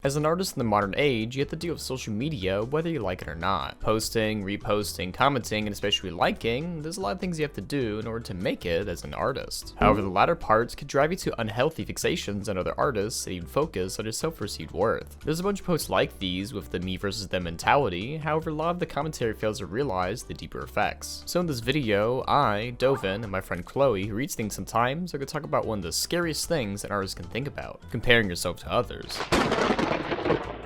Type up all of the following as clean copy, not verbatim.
As an artist in the modern age, you have to deal with social media whether you like it or not. Posting, reposting, commenting, and especially liking, there's a lot of things you have to do in order to make it as an artist. However, the latter parts could drive you to unhealthy fixations on other artists and even focus on your self-perceived worth. There's a bunch of posts like these with the me versus them mentality, however a lot of the commentary fails to realize the deeper effects. So in this video, I, Dovin, and my friend Chloe, who reads things sometimes, are going to talk about one of the scariest things an artist can think about, comparing yourself to others.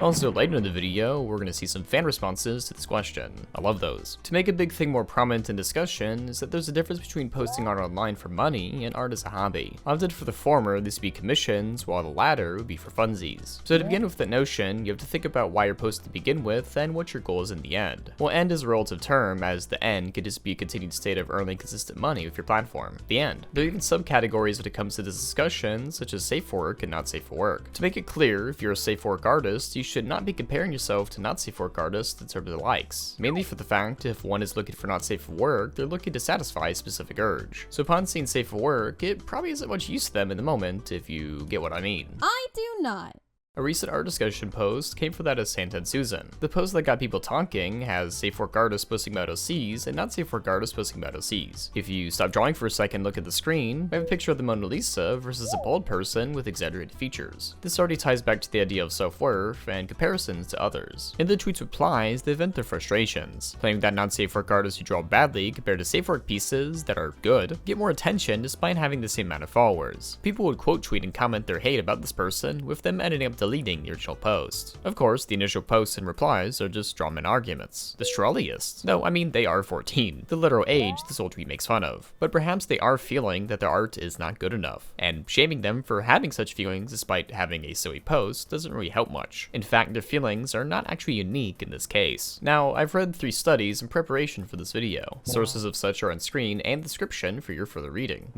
Also, later in the video, we're going to see some fan responses to this question. I love those. To make a big thing more prominent in discussion is that there's a difference between posting art online for money and art as a hobby. Opted for the former, this would be commissions, while the latter would be for funsies. So to begin with that notion, you have to think about why you're posting to begin with and what your goal is in the end. Well, end is a relative term, as the end could just be a continued state of earning consistent money with your platform. The end. There are even subcategories when it comes to this discussion, such as safe for work and not safe for work. To make it clear, if you're a safe for work artist, you should not be comparing yourself to not safe for work artists in terms of the likes. Mainly for the fact if one is looking for not safe for work, they're looking to satisfy a specific urge. So upon seeing safe for work, it probably isn't much use to them in the moment, if you get what I mean. I do not. A recent art discussion post came from that of Sanestsusan. The post that got people talking has safe work artists posting about OCs and not safe work artists posting about OCs. If you stop drawing for a second and look at the screen, we have a picture of the Mona Lisa versus a bald person with exaggerated features. This already ties back to the idea of self-worth and comparisons to others. In the tweet's replies, they vent their frustrations, claiming that non-safe work artists who draw badly compared to safe work pieces that are good get more attention despite having the same amount of followers. People would quote tweet and comment their hate about this person, with them ending up deleting the original post. Of course, the initial posts and replies are just strawman arguments. The strawliest. No, I mean, they are 14, the literal age this old tweet makes fun of. But perhaps they are feeling that their art is not good enough, and shaming them for having such feelings despite having a silly post doesn't really help much. In fact, their feelings are not actually unique in this case. Now, I've read 3 studies in preparation for this video. Sources of such are on screen and description for your further reading.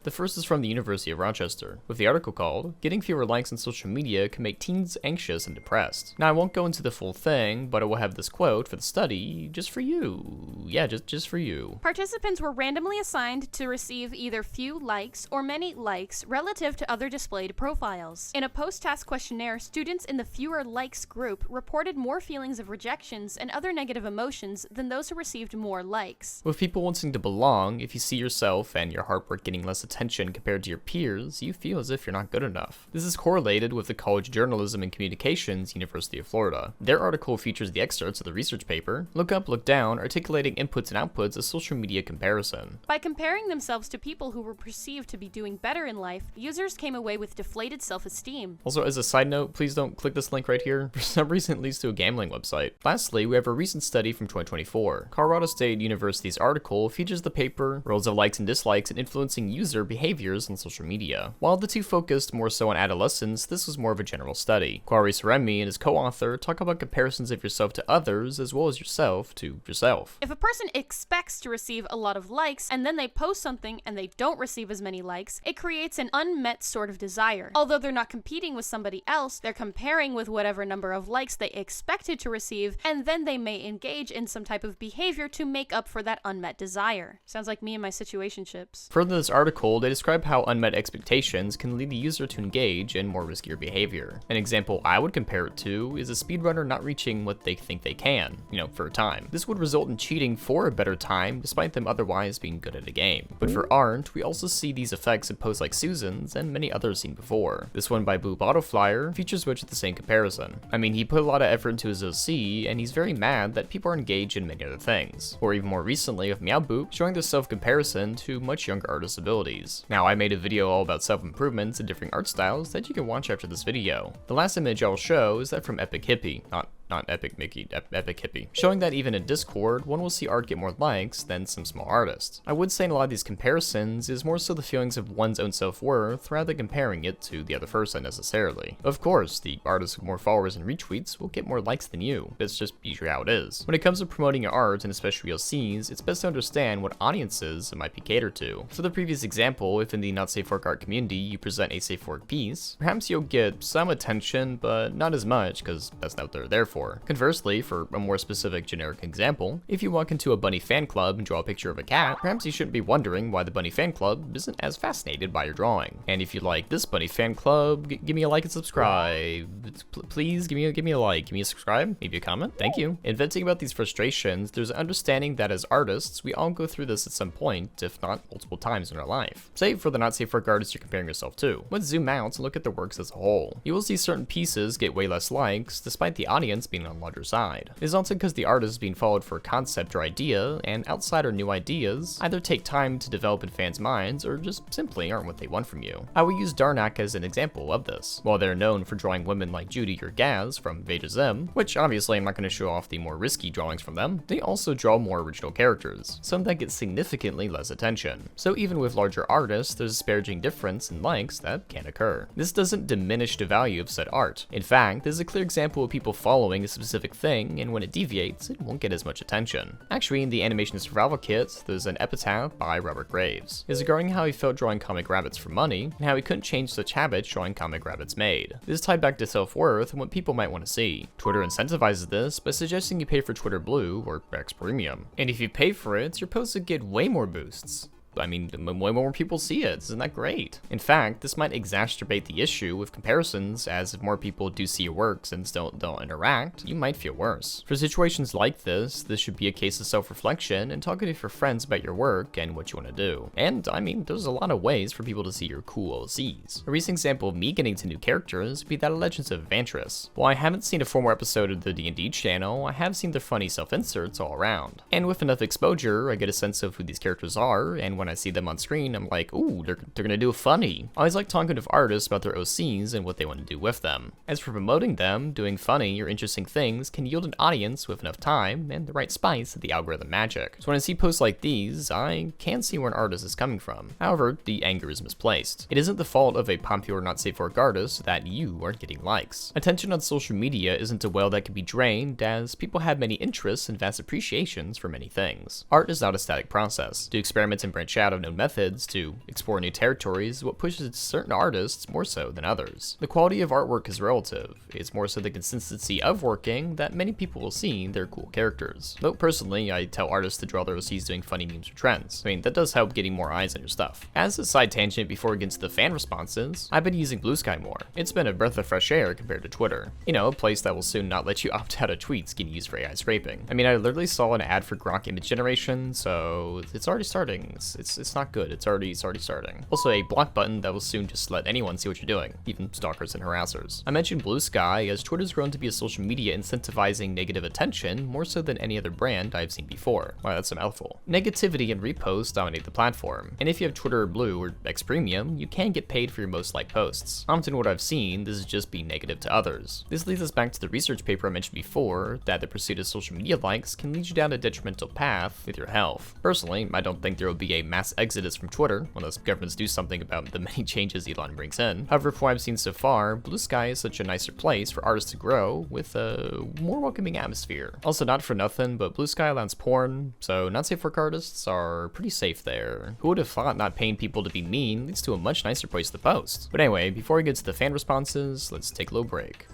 The first is from the University of Rochester, with the article called, "Getting Fewer Likes on Social Media Can Make Teens Anxious and Depressed." Now, I won't go into the full thing, but I will have this quote for the study just for you. Yeah, just for you. Participants were randomly assigned to receive either few likes or many likes relative to other displayed profiles. In a post-task questionnaire, students in the fewer likes group reported more feelings of rejections and other negative emotions than those who received more likes. With people wanting to belong, if you see yourself and your hard work getting less attention compared to your peers, you feel as if you're not good enough. This is correlated with the College Journalism and Communications, University of Florida. Their article features the excerpts of the research paper, look up, look down, articulating inputs and outputs of social media comparison. By comparing themselves to people who were perceived to be doing better in life, users came away with deflated self-esteem. Also, as a side note, please don't click this link right here. For some reason, it leads to a gambling website. Lastly, we have a recent study from 2024. Colorado State University's article features the paper, Roles of Likes and Dislikes in Influencing User Behaviors on Social Media. While the two focused more so on adolescents, this was more of a general study. Remy and his co-author talk about comparisons of yourself to others as well as yourself to yourself. If a person expects to receive a lot of likes and then they post something and they don't receive as many likes, it creates an unmet sort of desire. Although they're not competing with somebody else, they're comparing with whatever number of likes they expected to receive, and then they may engage in some type of behavior to make up for that unmet desire. Sounds like me and my situationships. Further in this article, they describe how unmet expectations can lead the user to engage in more riskier behavior. An example I would compare it to is a speedrunner not reaching what they think they can, for a time. This would result in cheating for a better time, despite them otherwise being good at a game. But for art, we also see these effects in posts like Susan's and many others seen before. This one by Blue Bottle Flyer features much of the same comparison. I mean, he put a lot of effort into his OC, and he's very mad that people are engaged in many other things. Or even more recently with Meow Boop, showing the self-comparison to much younger artists' abilities. Now, I made a video all about self-improvements in different art styles that you can watch after this video. The last image I'll show is that from Epic Hippie, not Epic Mickey, Epic Hippie, showing that even in Discord, one will see art get more likes than some small artists. I would say in a lot of these comparisons is more so the feelings of one's own self-worth rather than comparing it to the other person necessarily. Of course, the artists with more followers and retweets will get more likes than you. That's just usually how it is. When it comes to promoting your art, and especially LCs, it's best to understand what audiences it might be catered to. For the previous example, if in the not safe work art community you present a safe work piece, perhaps you'll get some attention, but not as much because that's not what they're there for. for. Conversely, for a more specific generic example, if you walk into a bunny fan club and draw a picture of a cat, perhaps you shouldn't be wondering why the bunny fan club isn't as fascinated by your drawing. And if you like this bunny fan club, give me a like and subscribe. Please give me a like, give me a subscribe, maybe a comment. Thank you. In venting about these frustrations, there's an understanding that as artists, we all go through this at some point, if not multiple times in our life. Say for the not safe for work artists you're comparing yourself to. Let's zoom out and look at the works as a whole. You will see certain pieces get way less likes, despite the audience being on the larger side. It is often because the artist is being followed for a concept or idea, and outside or new ideas either take time to develop in fans' minds, or just simply aren't what they want from you. I will use Darnak as an example of this. While they're known for drawing women like Judy or Gaz from V to Zim, which obviously I'm not going to show off the more risky drawings from them, they also draw more original characters, some that get significantly less attention. So even with larger artists, there's a disparaging difference in likes that can occur. This doesn't diminish the value of said art. In fact, this is a clear example of people following a specific thing, and when it deviates, it won't get as much attention. Actually, in the animation survival kit, there's an epitaph by Robert Graves. It's regarding how he felt drawing comic rabbits for money, and how he couldn't change such habits drawing comic rabbits made. This is tied back to self-worth and what people might want to see. Twitter incentivizes this by suggesting you pay for Twitter Blue or X Premium. And if you pay for it, your posts would get way more boosts. I mean, way more people see it. Isn't that great? In fact, this might exacerbate the issue with comparisons, as if more people do see your works and don't interact, you might feel worse. For situations like this should be a case of self-reflection and talking to your friends about your work and what you want to do. And, I mean, there's a lot of ways for people to see your cool OCs. A recent example of me getting to new characters would be that of Legends of Vantress. While I haven't seen a full more episode of the D&D channel, I have seen the funny self-inserts all around. And with enough exposure, I get a sense of who these characters are, and when I see them on screen, I'm like, ooh, they're gonna do a funny. I always like talking to artists about their OCs and what they want to do with them. As for promoting them, doing funny or interesting things can yield an audience with enough time and the right spice of the algorithm magic. So when I see posts like these, I can see where an artist is coming from. However, the anger is misplaced. It isn't the fault of a popular not safe for work artist that you aren't getting likes. Attention on social media isn't a well that can be drained, as people have many interests and vast appreciations for many things. Art is not a static process. To experiment and branch out of known methods to explore new territories is what pushes certain artists more so than others. The quality of artwork is relative. It's more so the consistency of working that many people will see their cool characters. Though personally, I tell artists to draw their OCs doing funny memes or trends. I mean, that does help getting more eyes on your stuff. As a side tangent before we get into the fan responses, I've been using Bluesky more. It's been a breath of fresh air compared to Twitter. You know, a place that will soon not let you opt out of tweets getting used for AI scraping. I mean, I literally saw an ad for Grok image generation, so it's already starting. It's not good. It's already starting. Also, a block button that will soon just let anyone see what you're doing, even stalkers and harassers. I mentioned Bluesky as Twitter's grown to be a social media incentivizing negative attention more so than any other brand I've seen before. Wow, that's a mouthful. Negativity and reposts dominate the platform, and if you have Twitter Blue or X Premium, you can get paid for your most liked posts. Often what I've seen, this is just being negative to others. This leads us back to the research paper I mentioned before, that the pursuit of social media likes can lead you down a detrimental path with your health. Personally, I don't think there will be a mass exodus from Twitter, unless governments do something about the many changes Elon brings in. However, from what I've seen so far, Bluesky is such a nicer place for artists to grow with a more welcoming atmosphere. Also, not for nothing, but Bluesky allows porn, so not safe for work artists are pretty safe there. Who would have thought not paying people to be mean leads to a much nicer place to post? But anyway, before we get to the fan responses, let's take a little break.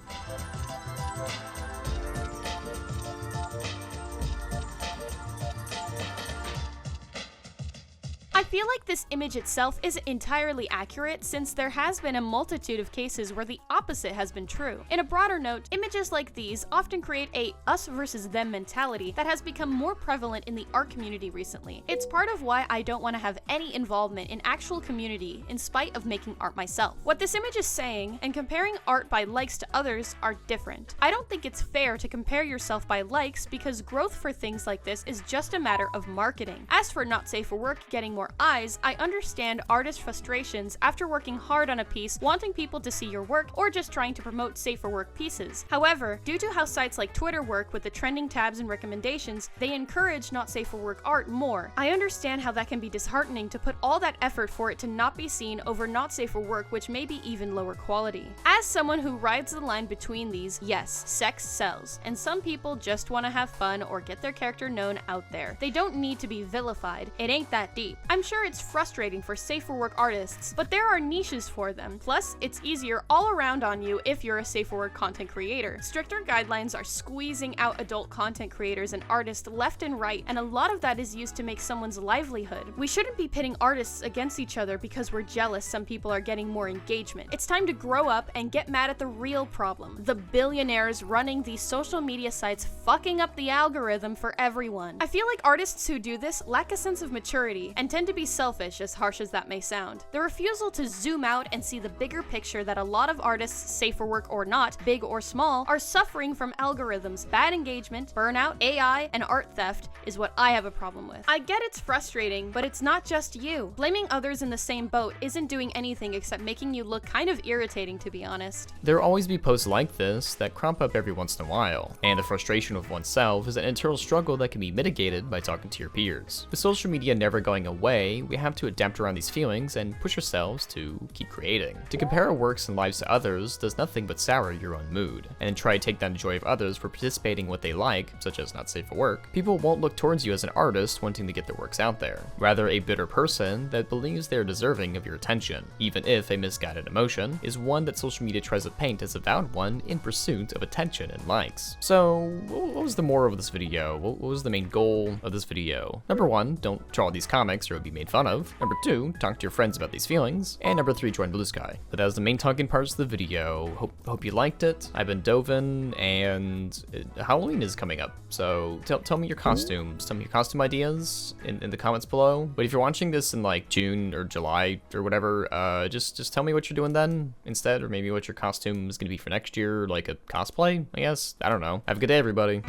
I feel like this image itself isn't entirely accurate, since there has been a multitude of cases where the opposite has been true. In a broader note, images like these often create a us versus them mentality that has become more prevalent in the art community recently. It's part of why I don't want to have any involvement in actual community in spite of making art myself. What this image is saying and comparing art by likes to others are different. I don't think it's fair to compare yourself by likes, because growth for things like this is just a matter of marketing. As for not safe for work getting more eyes, I understand artists' frustrations after working hard on a piece, wanting people to see your work, or just trying to promote safer work pieces. However, due to how sites like Twitter work with the trending tabs and recommendations, they encourage not safe for work art more. I understand how that can be disheartening to put all that effort for it to not be seen over not safe for work, which may be even lower quality. As someone who rides the line between these, yes, sex sells, and some people just want to have fun or get their character known out there. They don't need to be vilified. It ain't that deep. I'm sure it's frustrating for safe for work artists, but there are niches for them. Plus, it's easier all around on you if you're a safe for work content creator. Stricter guidelines are squeezing out adult content creators and artists left and right, and a lot of that is used to make someone's livelihood. We shouldn't be pitting artists against each other because we're jealous some people are getting more engagement. It's time to grow up and get mad at the real problem: the billionaires running these social media sites fucking up the algorithm for everyone. I feel like artists who do this lack a sense of maturity and tend to be selfish, as harsh as that may sound. The refusal to zoom out and see the bigger picture that a lot of artists, safe for work or not, big or small, are suffering from algorithms, bad engagement, burnout, AI, and art theft is what I have a problem with. I get it's frustrating, but it's not just you. Blaming others in the same boat isn't doing anything except making you look kind of irritating, to be honest. There will always be posts like this that crop up every once in a while, and the frustration with oneself is an internal struggle that can be mitigated by talking to your peers. With social media never going away, we have to adapt around these feelings and push ourselves to keep creating. To compare our works and lives to others does nothing but sour your own mood, and try to take down the joy of others for participating in what they like, such as not safe for work. People won't look towards you as an artist wanting to get their works out there, rather a bitter person that believes they're deserving of your attention, even if a misguided emotion is one that social media tries to paint as a valid one in pursuit of attention and likes. So, what was the moral of this video? What was the main goal of this video? Number 1, don't draw these comics or you'll be made fun of. Number 2, talk to your friends about these feelings. And number 3, join Bluesky. But that was the main talking parts of the video. Hope you liked it. I've been Dovin, and Halloween is coming up, so tell me your costumes. Tell me your costume ideas in the comments below. But if you're watching this in like June or July or whatever, just tell me what you're doing then instead, or maybe what your costume is gonna be for next year, like a cosplay, I guess. I don't know. Have a good day, everybody.